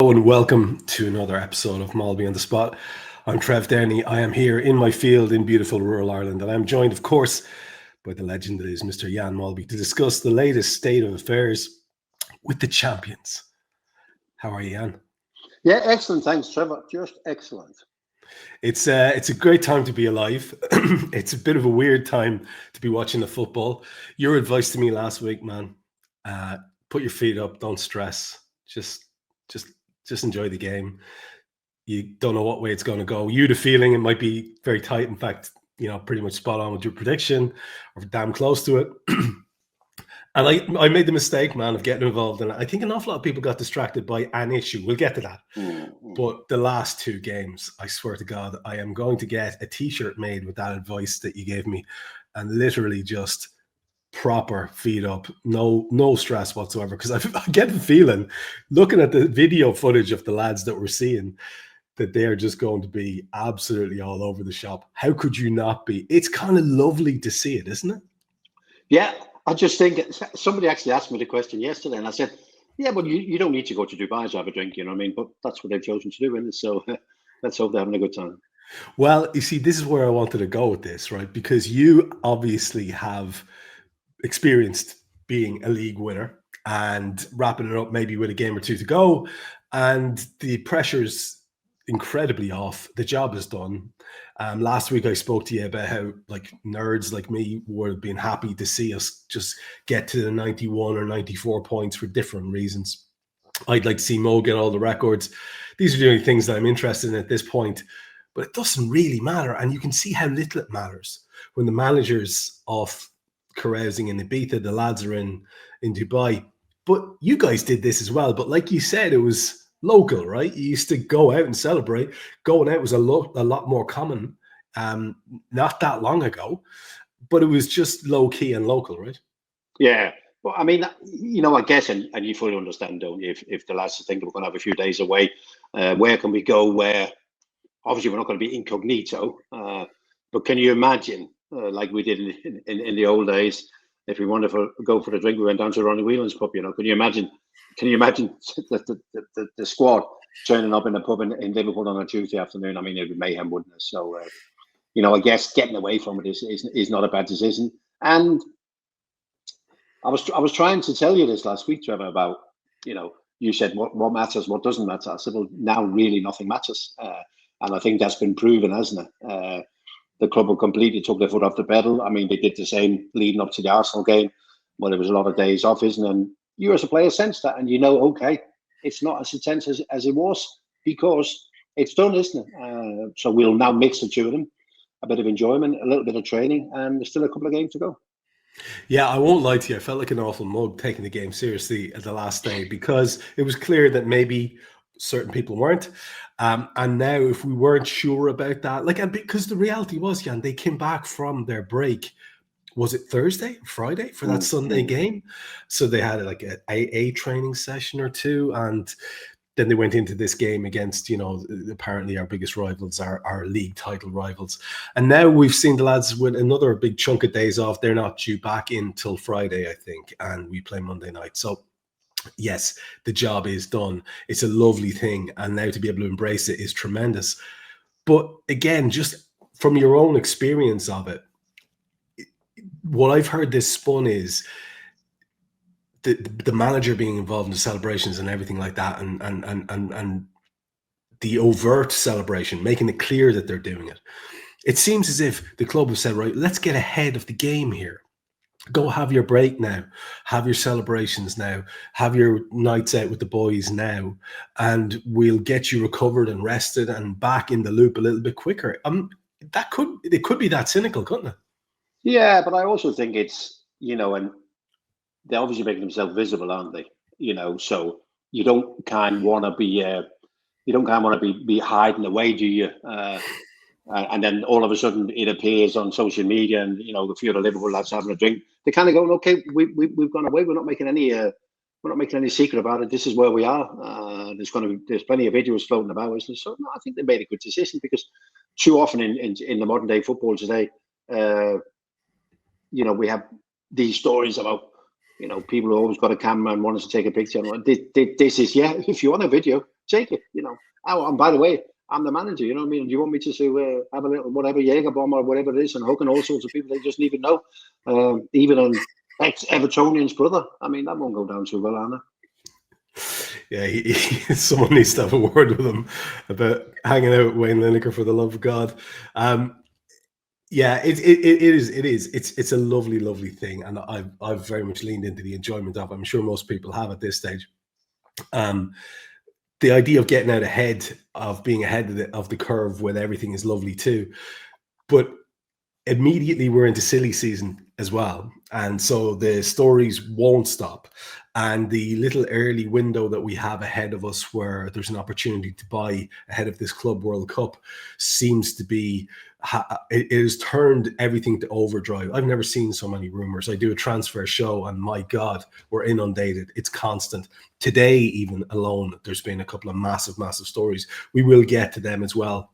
Hello and welcome to another episode of Molby On The Spot. I'm Trev Downey. I am here in my field in beautiful rural Ireland, and I'm joined, of course, by the legend that is Mr. Jan Molby to discuss the latest state of affairs with the champions. How are you, Jan? Yeah, excellent. Thanks, Trevor. Just excellent. It's a great time to be alive. It's a bit of a weird time to be watching the football. Your advice to me last week, man, put your feet up, don't stress. Just enjoy the game. You don't know what way it's going to go. You had a feeling it might be very tight. In fact, pretty much spot on with your prediction, or damn close to it. And I made the mistake, man, of getting involved in it. I think an awful lot of people got distracted by an issue. We'll get to that. But the last two games, I swear to God, I am going to get a T-shirt made with that advice that you gave me, and literally just proper feet up, no stress whatsoever. Because I get the feeling, looking at the video footage of the lads that we're seeing, that they're just going to be absolutely all over the shop. How could you not be? It's kind of lovely to see it, isn't it? Yeah, I just think somebody actually asked me the question yesterday, and I said, yeah, but you don't need to go to Dubai to have a drink, you know what I mean? But that's what they've chosen to do, and so let's hope they're having a good time. Well, you see, this is where I wanted to go with this, right? Because you obviously have experienced being a league winner and wrapping it up maybe with a game or two to go, and the pressure's incredibly off. The job is done. Last week I spoke to you about how like nerds like me were being happy to see us just get to the 91 or 94 points for different reasons. I'd like to see Mo get all the records. These are the only things that I'm interested in at this point, but it doesn't really matter. And you can see how little it matters when the manager's off carousing in Ibiza, the lads are in Dubai. But you guys did this as well. But like you said, it was local, right? You used to go out and celebrate. Going out was a lot more common not that long ago, but it was just low key and local, right? Yeah. Well, I mean, I guess, and you fully understand, don't you, if the lads think we're going to have a few days away, where can we go where obviously we're not going to be incognito, but can you imagine, like we did in the old days, if we wanted to go for a drink, we went down to Ronnie Whelan's pub, Can you imagine the squad turning up in a pub in Liverpool on a Tuesday afternoon? I mean, it'd be mayhem, wouldn't it? So, I guess getting away from it is not a bad decision. And I was trying to tell you this last week, Trevor, about, you said what matters, what doesn't matter. I said, well, now really nothing matters. And I think that's been proven, hasn't it? The club have completely took their foot off the pedal. I mean, they did the same leading up to the Arsenal game, where there was a lot of days off, isn't it? And you as a player sense that, and okay, it's not as intense as it was because it's done, isn't it? So we'll now mix the two of them, a bit of enjoyment, a little bit of training, and there's still a couple of games to go. Yeah, I won't lie to you. I felt like an awful mug taking the game seriously at the last day because it was clear that maybe certain people weren't. And now if we weren't sure about that, because the reality was, Jan, they came back from their break. Was it Thursday, Friday for that Sunday game? So they had like a training session or two, and then they went into this game against, apparently our biggest rivals, our league title rivals. And now we've seen the lads with another big chunk of days off. They're not due back in till Friday, I think, and we play Monday night. So yes, the job is done. It's a lovely thing. And now to be able to embrace it is tremendous. But again, just from your own experience of it, what I've heard this spun is the manager being involved in the celebrations and everything like that, and the overt celebration, making it clear that they're doing it. It seems as if the club have said, right, let's get ahead of the game here. Go have your break now, have your celebrations now, have your nights out with the boys now, and we'll get you recovered and rested and back in the loop a little bit quicker. It could be that cynical, couldn't it? Yeah, but I also think it's, and they're obviously making themselves visible, aren't they? So you don't kind of want to be hiding away, do you? And then all of a sudden it appears on social media, and the few of the Liverpool lads having a drink. They kind of go, okay, we've gone away. We're not making any secret about it. This is where we are. There's plenty of videos floating about, isn't there? So no, I think they made a good decision, because too often in the modern day football today, we have these stories about people who always got a camera and wanted to take a picture. This is, if you want a video, take it. You know. Oh, and by the way, I'm the manager. You know what I mean? Do you want me to have a little whatever Jaeger bomb or whatever it is, and hooking all sorts of people they just even know, even an ex-Evertonian's brother? I mean, that won't go down too well, Arne. Yeah, someone needs to have a word with him about hanging out with Wayne Lineker, for the love of God. Yeah, it is. It's a lovely thing, and I've very much leaned into the enjoyment of it. I'm sure most people have at this stage. The idea of getting out ahead, of being ahead of the curve when everything is lovely too, but immediately we're into silly season as well, and so the stories won't stop, and the little early window that we have ahead of us where there's an opportunity to buy ahead of this Club World Cup seems to be, it has turned everything to overdrive. I've never seen so many rumors. I do a transfer show and my God, we're inundated. It's constant. Today even alone, there's been a couple of massive stories. We will get to them as well.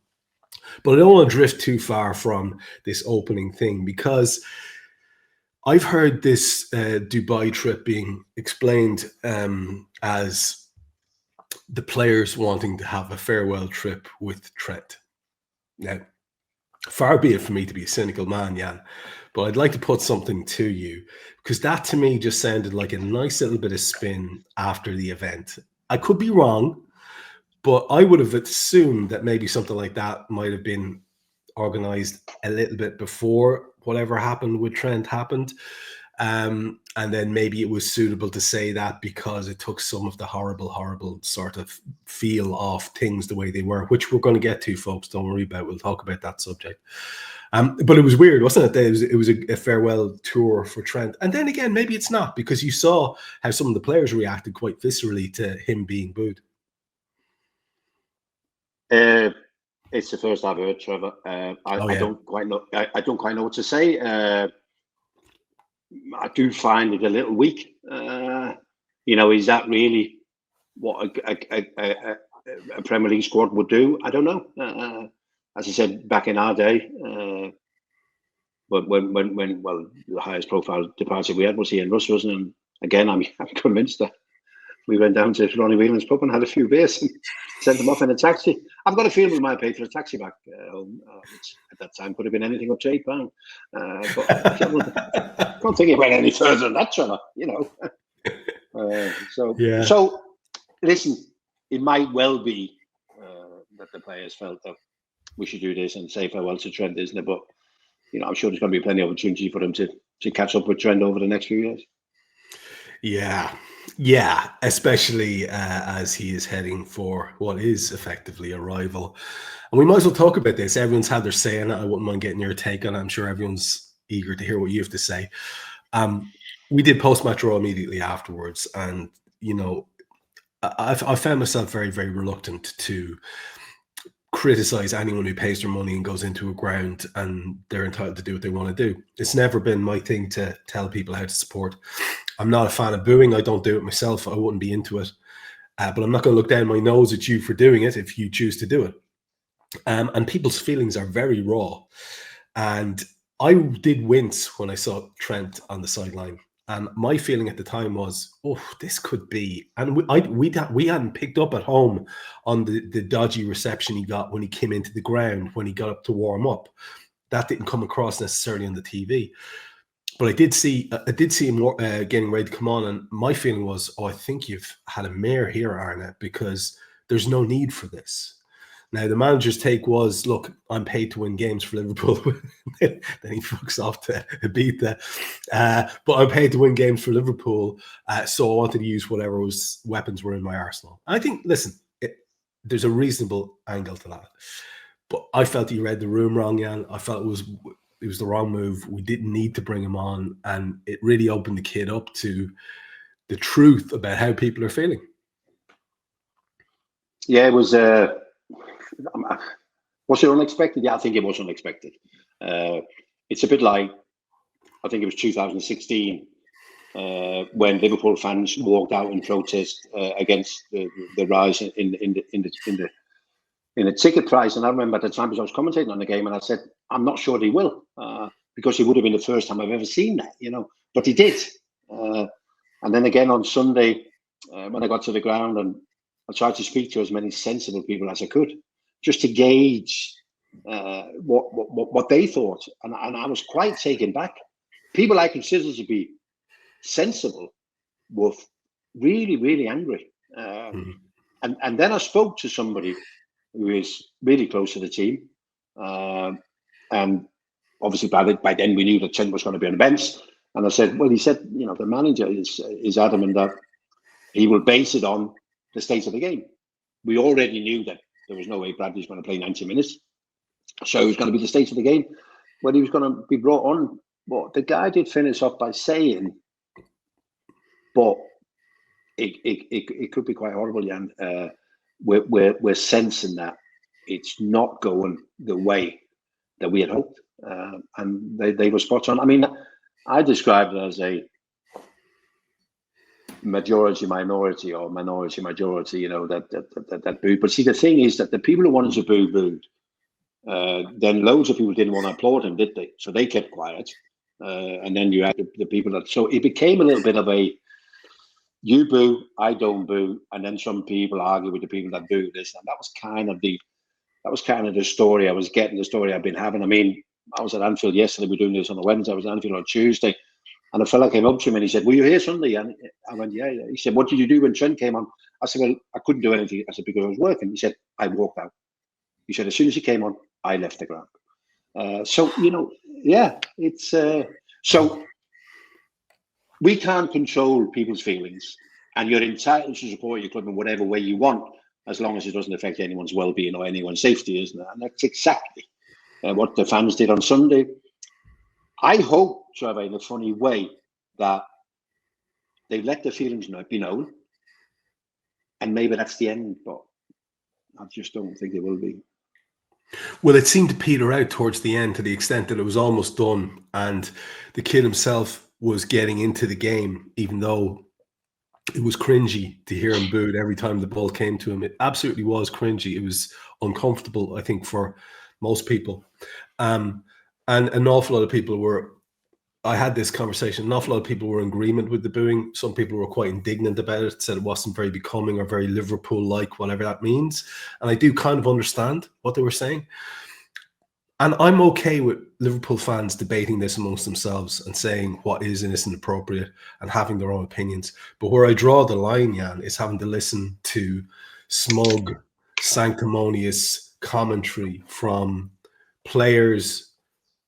But I don't want to drift too far from this opening thing, because I've heard this Dubai trip being explained as the players wanting to have a farewell trip with Trent. Now, far be it for me to be a cynical man, Jan, but I'd like to put something to you, because that to me just sounded like a nice little bit of spin after the event. I could be wrong, but I would have assumed that maybe something like that might have been organized a little bit before whatever happened with Trent happened. And then maybe it was suitable to say that because it took some of the horrible sort of feel off things the way they were, which we're going to get to, folks. Don't worry about it. We'll talk about that subject. But it was weird, wasn't it? It was a farewell tour for Trent. And then again, maybe it's not, because you saw how some of the players reacted quite viscerally to him being booed. It's the first I've heard, Trevor. I don't quite know. I don't quite know what to say. I do find it a little weak. Is that really what a Premier League squad would do? I don't know. As I said back in our day, when the highest profile departure we had was Ian Russ, wasn't it? And again, I'm convinced that we went down to Ronnie Whelan's pub and had a few beers and sent them off in a taxi. I've got a feeling we might pay for a taxi back home, which at that time could have been anything up to £8. But I don't think it went any further than that, Trevor. So listen, it might well be that the players felt that we should do this and say farewell to Trent, isn't it? But I'm sure there's going to be plenty of opportunity for them to catch up with Trent over the next few years. Yeah, especially as he is heading for what is effectively a rival. And we might as well talk about this. Everyone's had their say on it. I wouldn't mind getting your take on it. I'm sure everyone's eager to hear what you have to say. We did post-match Raw immediately afterwards. And, I found myself very, very reluctant to criticize anyone who pays their money and goes into a ground and they're entitled to do what they want to do. It's never been my thing to tell people how to support. I'm not a fan of booing. I don't do it myself. I wouldn't be into it. But I'm not going to look down my nose at you for doing it if you choose to do it. And people's feelings are very raw. And I did wince when I saw Trent on the sideline. And my feeling at the time was, this could be. And we hadn't picked up at home on the dodgy reception he got when he came into the ground, when he got up to warm up. That didn't come across necessarily on the TV. But I did see him getting ready to come on, and my feeling was, I think you've had a mare here, Arne, because there's no need for this. Now, the manager's take was, look, I'm paid to win games for Liverpool. Then he fucks off to Ibiza. But I'm paid to win games for Liverpool, so I wanted to use whatever weapons were in my arsenal. And I think, listen, there's a reasonable angle to that. But I felt he read the room wrong, Jan. I felt it was the wrong move. We didn't need to bring him on, and it really opened the kid up to the truth about how people are feeling. Yeah, it was. Was it unexpected? Yeah, I think it was unexpected. It's a bit like, I think it was 2016 when Liverpool fans walked out in protest against the rise in the ticket price. And I remember at the time, because I was commentating on the game, and I said, I'm not sure he will, because it would have been the first time I've ever seen that, but he did. And then again on Sunday, when I got to the ground and I tried to speak to as many sensible people as I could, just to gauge what they thought, and I was quite taken back. People I considered to be sensible were really, really angry. And then I spoke to somebody who is really close to the team, and obviously by then we knew that Trent was going to be on the bench. And I said, well, he said, the manager is adamant that he will base it on the state of the game. We already knew that there was no way Bradley's going to play 90 minutes. So it was going to be the state of the game when he was going to be brought on. But the guy did finish off by saying, but it could be quite horrible, Jan. We're sensing that it's not going the way that we had hoped. And they were spot on. I mean, I described it as a majority-minority or minority-majority, that booed. But see, the thing is that the people who wanted to booed. Then loads of people didn't want to applaud him, did they? So they kept quiet. And then you had the people that... So it became a little bit of a, you boo, I don't boo. And then some people argue with the people that boo this. And that was kind of the story I was getting, the story I've been having. I mean, I was at Anfield yesterday. We're doing this on a Wednesday. I was at Anfield on Tuesday. And a fella came up to me and he said, were you here Sunday? And I went, yeah. He said, what did you do when Trent came on? I said, well, I couldn't do anything. I said, because I was working. He said, I walked out. He said, as soon as he came on, I left the ground. So it's... So we can't control people's feelings, and you're entitled to support your club in whatever way you want, as long as it doesn't affect anyone's well-being or anyone's safety, isn't it? And that's exactly what the fans did on Sunday. I hope, Trevor, in a funny way, that they let the feelings be known, and maybe that's the end, but I just don't think it will be. Well, it seemed to peter out towards the end to the extent that it was almost done, and the kid himself was getting into the game, even though it was cringy to hear him booed every time the ball came to him. It absolutely was cringy. It was uncomfortable, I think, for most people. And an awful lot of people were... I had this conversation. An awful lot of people were in agreement with the booing. Some people were quite indignant about it, said it wasn't very becoming or very Liverpool-like, whatever that means. And I do kind of understand what they were saying. And I'm okay with Liverpool fans debating this amongst themselves and saying what is and isn't appropriate and having their own opinions. But where I draw the line, Jan, is having to listen to smug, sanctimonious commentary from players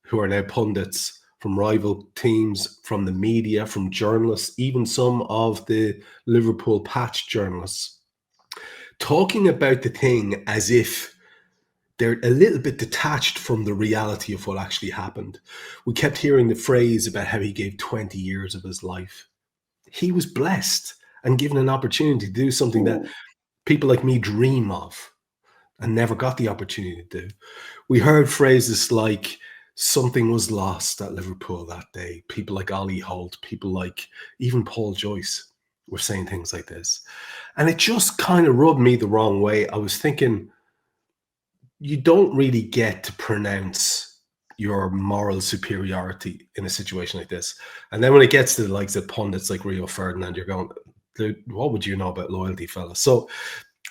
who are now pundits, from rival teams, from the media, from journalists, even some of the Liverpool patch journalists, talking about the thing as if they're a little bit detached from the reality of what actually happened. We kept hearing the phrase about how he gave 20 years of his life. He was blessed and given an opportunity to do something that people like me dream of and never got the opportunity to do. We heard phrases like, something was lost at Liverpool that day. People like Ollie Holt, people like even Paul Joyce were saying things like this. And it just kind of rubbed me the wrong way. I was thinking, you don't really get to pronounce your moral superiority in a situation like this. And then when it gets to the likes of pundits like Rio Ferdinand, you're going, dude, what would you know about loyalty, fella? So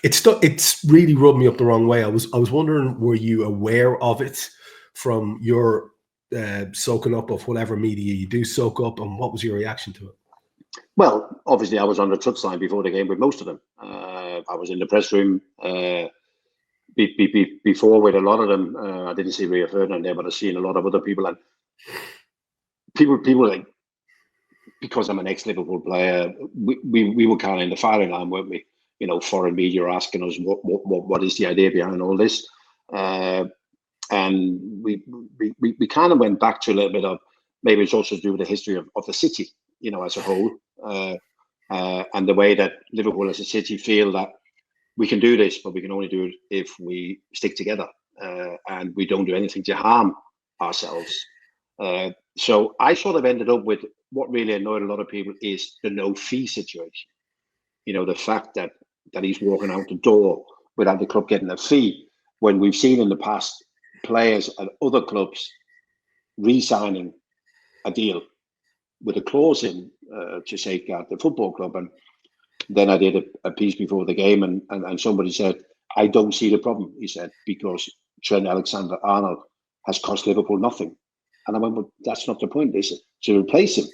it's really rubbed me up the wrong way. I was wondering, were you aware of it from your soaking up of whatever media you do soak up, and what was your reaction to it? Well, obviously I was on the touchline before the game with most of them. I was in the press room before with a lot of them. I didn't see Rio Ferdinand there, but I've seen a lot of other people. And people like, because I'm an ex-Liverpool player, we were kind of in the firing line, weren't we? Foreign media are asking us what is the idea behind all this. And we kind of went back to a little bit of, maybe it's also to do with the history of the city, as a whole, and the way that Liverpool as a city feel that we can do this, but we can only do it if we stick together and we don't do anything to harm ourselves. So I sort of ended up with what really annoyed a lot of people is the no fee situation. The fact that he's walking out the door without the club getting a fee, when we've seen in the past players at other clubs re-signing a deal with a clause in to safeguard the football club. And then I did a piece before the game, and somebody said, I don't see the problem. He said, because Trent Alexander-Arnold has cost Liverpool nothing. And I went, well, that's not the point, is it? To replace him,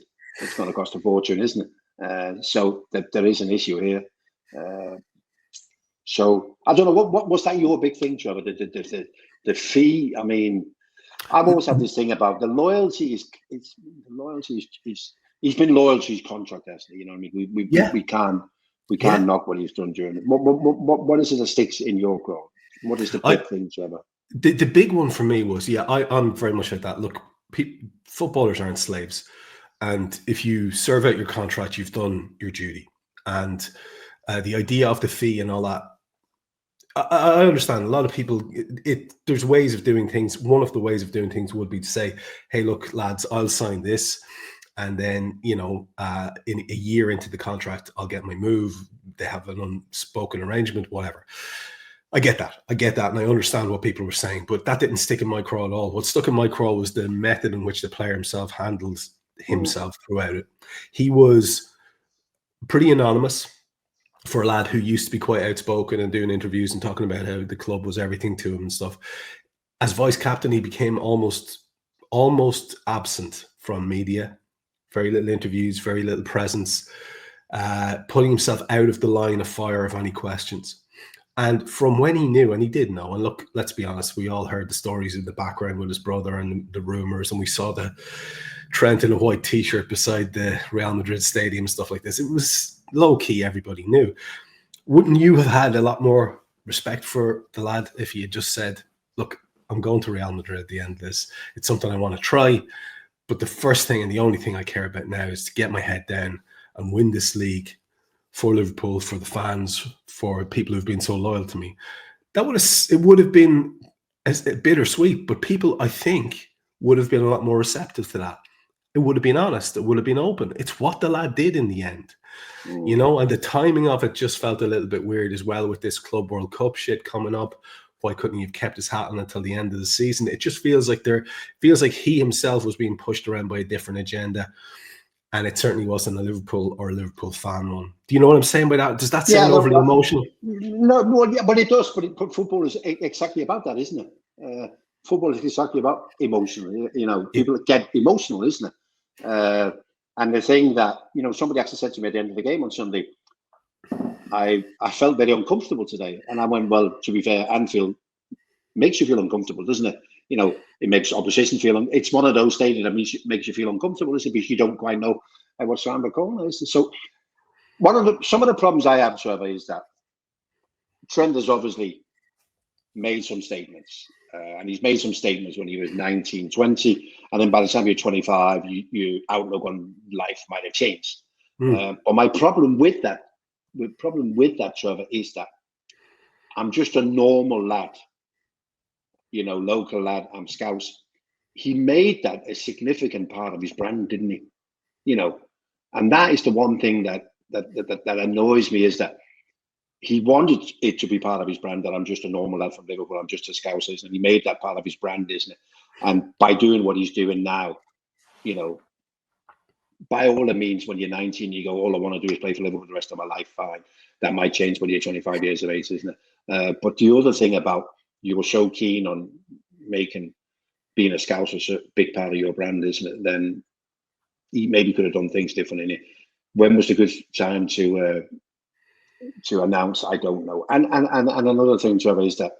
it's going to cost a fortune, isn't it? So that there is an issue here. So I don't know, what was that your big thing, Trevor? The fee. I mean, I've always had this thing about the loyalty is he's been loyal to his contract, hasn't he? You know what I mean? We can't knock what he's done during it. What is it that sticks in your craw? What is the big thing, Trevor? The big one for me was, I'm very much like that. Look, footballers aren't slaves. And if you serve out your contract, you've done your duty. And the idea of the fee and all that, I understand. A lot of people, there's ways of doing things. One of the ways of doing things would be to say, hey, look, lads, I'll sign this. And then, in a year into the contract, I'll get my move. They have an unspoken arrangement, whatever. I get that. And I understand what people were saying, but that didn't stick in my craw at all. What stuck in my craw was the method in which the player himself handled himself throughout it. He was pretty anonymous for a lad who used to be quite outspoken and doing interviews and talking about how the club was everything to him and stuff. As vice captain, he became almost absent from media. Very little interviews, very little presence, putting himself out of the line of fire of any questions. And from when he knew, and he did know, and look, let's be honest, we all heard the stories in the background with his brother and the rumors, and we saw the Trent in a white t-shirt beside the Real Madrid stadium, stuff like this. It was low-key, everybody knew. Wouldn't you have had a lot more respect for the lad if he had just said, look, I'm going to Real Madrid at the end of this. It's something I want to try. But the first thing and the only thing I care about now is to get my head down and win this league for Liverpool, for the fans, for people who've been so loyal to me. It would have been bittersweet, but people, I think, would have been a lot more receptive to that. It would have been honest. It would have been open. It's what the lad did in the end, and the timing of it just felt a little bit weird as well with this Club World Cup shit coming up. Why couldn't he have kept his hat on until the end of the season? It just feels like he himself was being pushed around by a different agenda. And it certainly wasn't a Liverpool or a Liverpool fan one. Do you know what I'm saying by that? Does that sound overly emotional? No, well, yeah, but it does. But football is exactly about that, isn't it? Football is exactly about emotional. People get emotional, isn't it? And the thing that, somebody actually said to me at the end of the game on Sunday, I felt very uncomfortable today. And I went, well, to be fair, Anfield makes you feel uncomfortable, doesn't it? It makes opposition feel. It's one of those stadiums that makes you feel uncomfortable, isn't it? Because you don't quite know what's around the corner. So some of the problems I have, Trevor, is that Trent has obviously made some statements. And he's made some statements when he was 19, 20. And then by the time you're 25, your outlook on life might have changed. But my problem with that, Trevor, is that I'm just a normal lad. Local lad, I'm Scouse. He made that a significant part of his brand, didn't he? And that is the one thing that annoys me, is that he wanted it to be part of his brand, that I'm just a normal lad from Liverpool, I'm just a Scouse, and he made that part of his brand, isn't it? And by doing what he's doing now, by all the means, when you're 19, you go, all I want to do is play for Liverpool the rest of my life, fine. That might change when you're 25 years of age, isn't it? But the other thing about, you were so keen on being a Scouse a big part of your brand, isn't it? Then he maybe could have done things differently. When was the good time to announce? I don't know. And another thing, Trevor, is that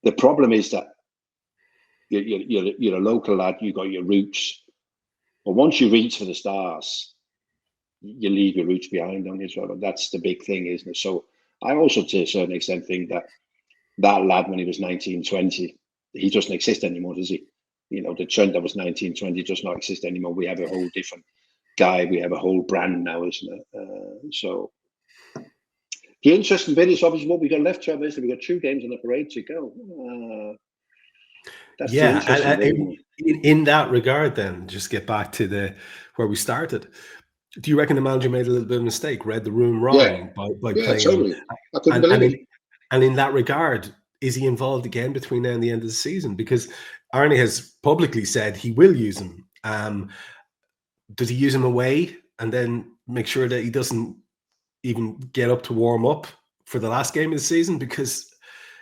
the problem is that you're a local lad. You got your roots, but once you reach for the stars, you leave your roots behind, don't you, Trevor? That's the big thing, isn't it? So I also, to a certain extent, think that lad, when he was 19, 20, he doesn't exist anymore, does he? The Trent that was 19, 20 does not exist anymore. We have a whole different guy. We have a whole brand now, isn't it? So the interesting bit is obviously what we got left, Trevor, is that we got 2 games on the parade to go. That's in that regard, then, just get back to where we started. Do you reckon the manager made a little bit of a mistake, read the room wrong by playing? Totally. I couldn't believe it. And in that regard, is he involved again between now and the end of the season? Because Arne has publicly said he will use him. Does he use him away and then make sure that he doesn't even get up to warm up for the last game of the season, because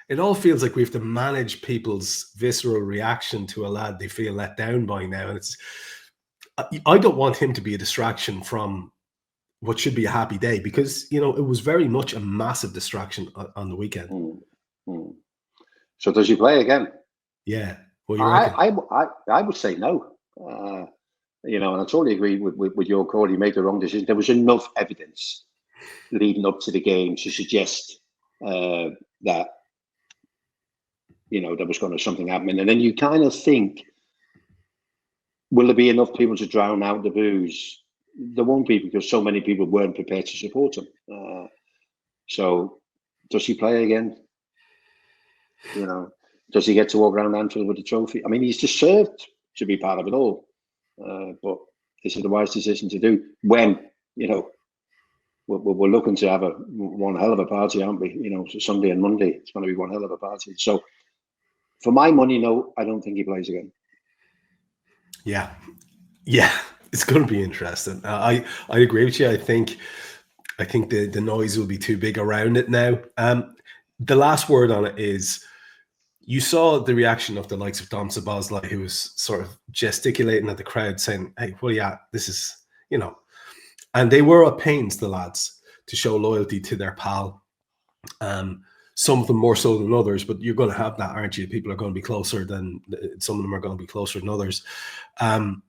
it all feels like we have to manage people's visceral reaction to a lad they feel let down by now. And I don't want him to be a distraction from what should be a happy day, because, you know, it was very much a massive distraction on the weekend. So does he play again? Yeah. What do you reckon? I would say no. You know, and I totally agree with your call. He made the wrong decision. There was enough evidence leading up to the game to suggest that, you know, there was going to be something happening. And then you kind of think, will there be enough people to drown out the boos? There won't be, because so many people weren't prepared to support him. So does he play again? You know, does he get to walk around Anfield with the trophy? I mean, he's deserved to be part of it all. But is it a wise decision to do when, you know, we're looking to have one hell of a party, aren't we? You know, so Sunday and Monday, it's going to be one hell of a party. So for my money, no, I don't think he plays again. Yeah, it's going to be interesting. I agree with you. I think the noise will be too big around it now. The last word on it is, you saw the reaction of the likes of Dom Szoboszlai, who was sort of gesticulating at the crowd, saying, "Hey, well, yeah, this is, you know," and they were at pains, the lads, to show loyalty to their pal. Some of them more so than others, but you're going to have that, aren't you? People are going to be closer than some of them are going to be closer than others. In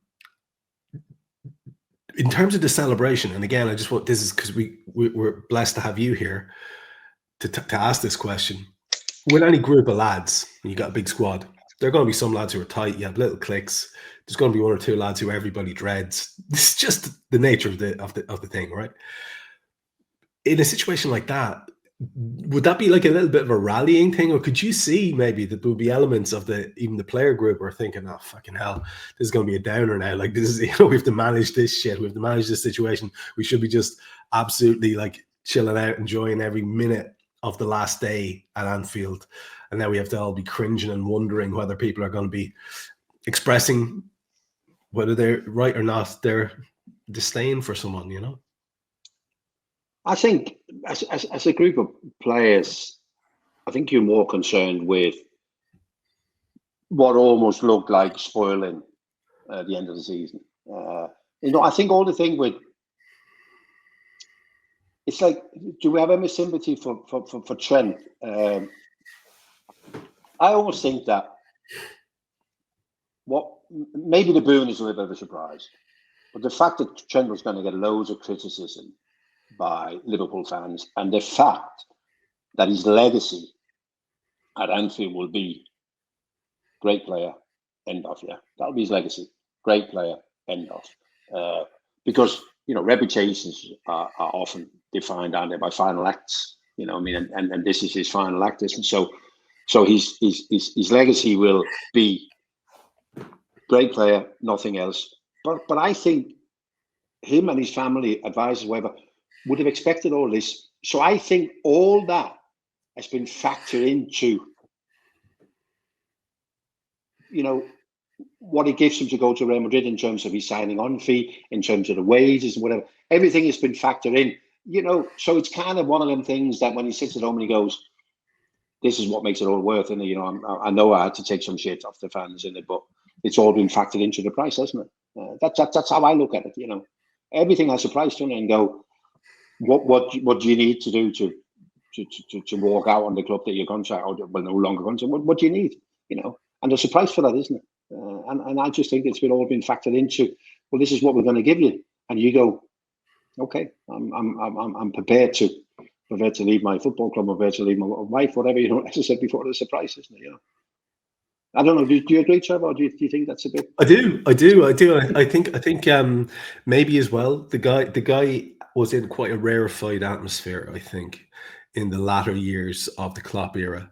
terms of the celebration, and again, I just want, this is because we're blessed to have you here to ask this question. With any group of lads, and you got a big squad, there are going to be some lads who are tight. You have little cliques. There's going to be one or two lads who everybody dreads. This is just the nature of the thing, right? In a situation like that, would that be like a little bit of a rallying thing, or could you see maybe that there would be elements of even the player group are thinking, "Oh, fucking hell, this is going to be a downer now. Like, this is, you know, we have to manage this shit. We have to manage this situation. We should be just absolutely like chilling out, enjoying every minute of the last day at Anfield, and now we have to all be cringing and wondering whether people are going to be expressing whether they're right or not their disdain for someone, you know." I think as a group of players, I think you're more concerned with what almost looked like spoiling at the end of the season. You know, I think all the thing with, it's like, do we have any sympathy for Trent? I always think that maybe the booing is a little bit of a surprise, but the fact that Trent was going to get loads of criticism by Liverpool fans, and the fact that his legacy at Anfield will be great player, end of, yeah, that'll be his legacy, great player, end of. Because, you know, reputations are often defined, aren't they, by final acts, you know, I mean, and this is his final act, isn't it? So his legacy will be great player, nothing else. But I think him and his family, advisors, whatever, would have expected all this. So I think all that has been factored into, you know, what it gives him to go to Real Madrid in terms of his signing on fee, in terms of the wages and whatever. Everything has been factored in, you know. So it's kind of one of them things that when he sits at home and he goes, "This is what makes it all worth," and, you know, I know I had to take some shit off the fans in it, but it's all been factored into the price, hasn't it? That's how I look at it. You know, everything has a price, doesn't it? And go, what do you need to do to walk out on the club that you're contract, or well, no longer contract? What do you need? You know, and there's a price for that, isn't it? And I just think it's all been factored into. Well, this is what we're going to give you, and you go, okay, I'm prepared to leave my football club, prepared to leave my wife, whatever. You know, as I said before, there's a price, isn't it? You know. I don't know. Do you agree, Trev, or do you think that's a bit? I do. I think maybe as well. The guy was in quite a rarefied atmosphere, I think, in the latter years of the Klopp era.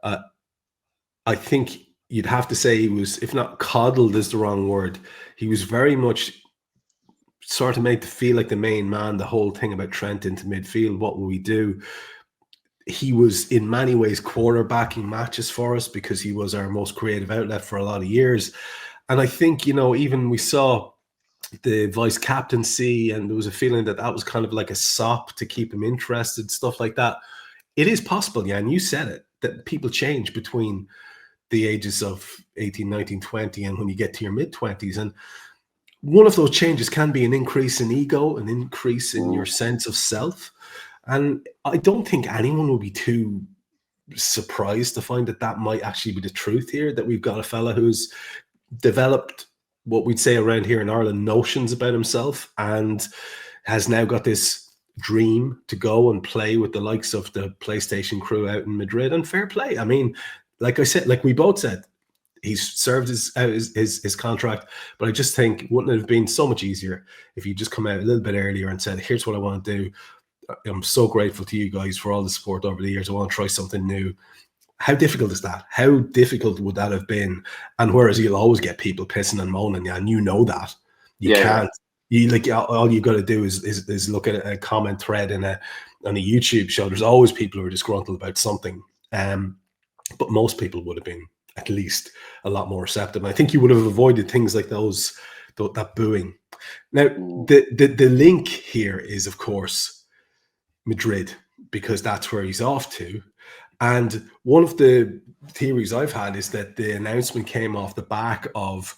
I think you'd have to say he was, if not coddled is the wrong word, he was very much sort of made to feel like the main man. The whole thing about Trent into midfield, what will we do? He was in many ways quarterbacking matches for us because he was our most creative outlet for a lot of years. And I think, you know, even we saw the vice captaincy, and there was a feeling that that was kind of like a sop to keep him interested, stuff like that. It is possible, yeah, and you said it, that people change between the ages of 18, 19, 20, and when you get to your mid-20s. And one of those changes can be an increase in ego, an increase in your sense of self. And I don't think anyone will be too surprised to find that that might actually be the truth here, that we've got a fella who's developed what we'd say around here in Ireland notions about himself, and has now got this dream to go and play with the likes of the PlayStation crew out in Madrid. And fair play. I mean, like I said, like we both said, he's served his contract, but I just think wouldn't it have been so much easier if you just come out a little bit earlier and said, here's what I want to do. I'm so grateful to you guys for all the support over the years. I want to try something new. How difficult is that? How difficult would that have been? And whereas you'll always get people pissing and moaning, yeah, and you know that. You can't. You like all you've got to do is look at a comment thread on a YouTube show. There's always people who are disgruntled about something. But most people would have been at least a lot more receptive. And I think you would have avoided things like those, that booing. Now, the link here is, of course, Madrid, because that's where he's off to. And one of the theories I've had is that the announcement came off the back of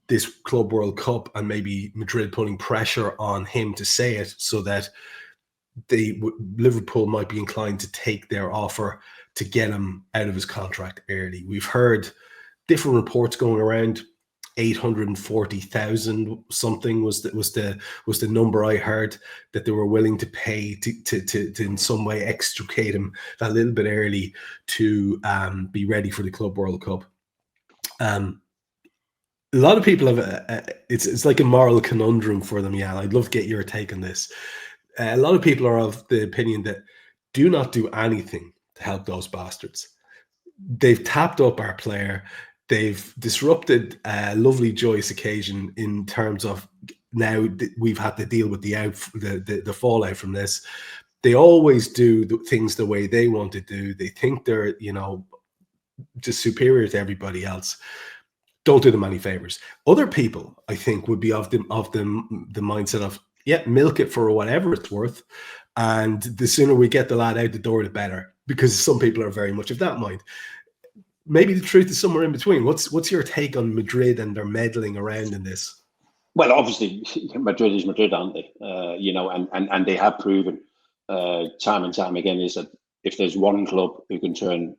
this Club World Cup and maybe Madrid putting pressure on him to say it, so that Liverpool might be inclined to take their offer to get him out of his contract early. We've heard different reports going around. 840,000 something was the number I heard that they were willing to pay to in some way extricate him that little bit early to be ready for the Club World Cup. A lot of people have it's like a moral conundrum for them. Yeah, I'd love to get your take on this. A lot of people are of the opinion that do not do anything to help those bastards. They've tapped up our player. They've disrupted a lovely, joyous occasion in terms of now we've had to deal with the fallout from this. They always do things the way they want to do. They think they're, just superior to everybody else. Don't do them any favors. Other people, I think, would be of the mindset of, yeah, milk it for whatever it's worth. And the sooner we get the lad out the door, the better, because some people are very much of that mind. Maybe the truth is somewhere in between. What's your take on Madrid and their meddling around in this? Well, obviously, Madrid is Madrid, aren't they? And they have proven time and time again is that if there's one club who can turn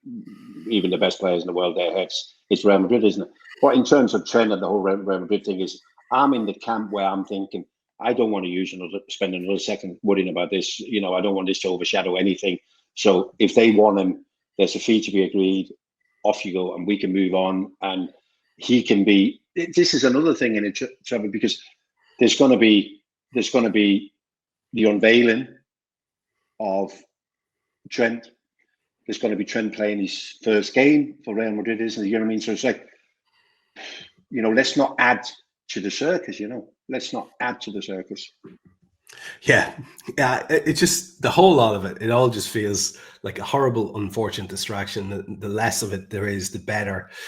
even the best players in the world their heads, it's Real Madrid, isn't it? But in terms of Trent and the whole Real Madrid thing, is I'm in the camp where I'm thinking I don't want to spend another second worrying about this. I don't want this to overshadow anything. So if they want him, there's a fee to be agreed. Off you go, and we can move on. And he can be. This is another thing in it, Trevor, because there's going to be the unveiling of Trent. There's going to be Trent playing his first game for Real Madrid, isn't it? You know what I mean? So it's like, let's not add to the circus. Let's not add to the circus. Yeah, it's just the whole lot of it. It all just feels like a horrible, unfortunate distraction. The less of it there is, the better.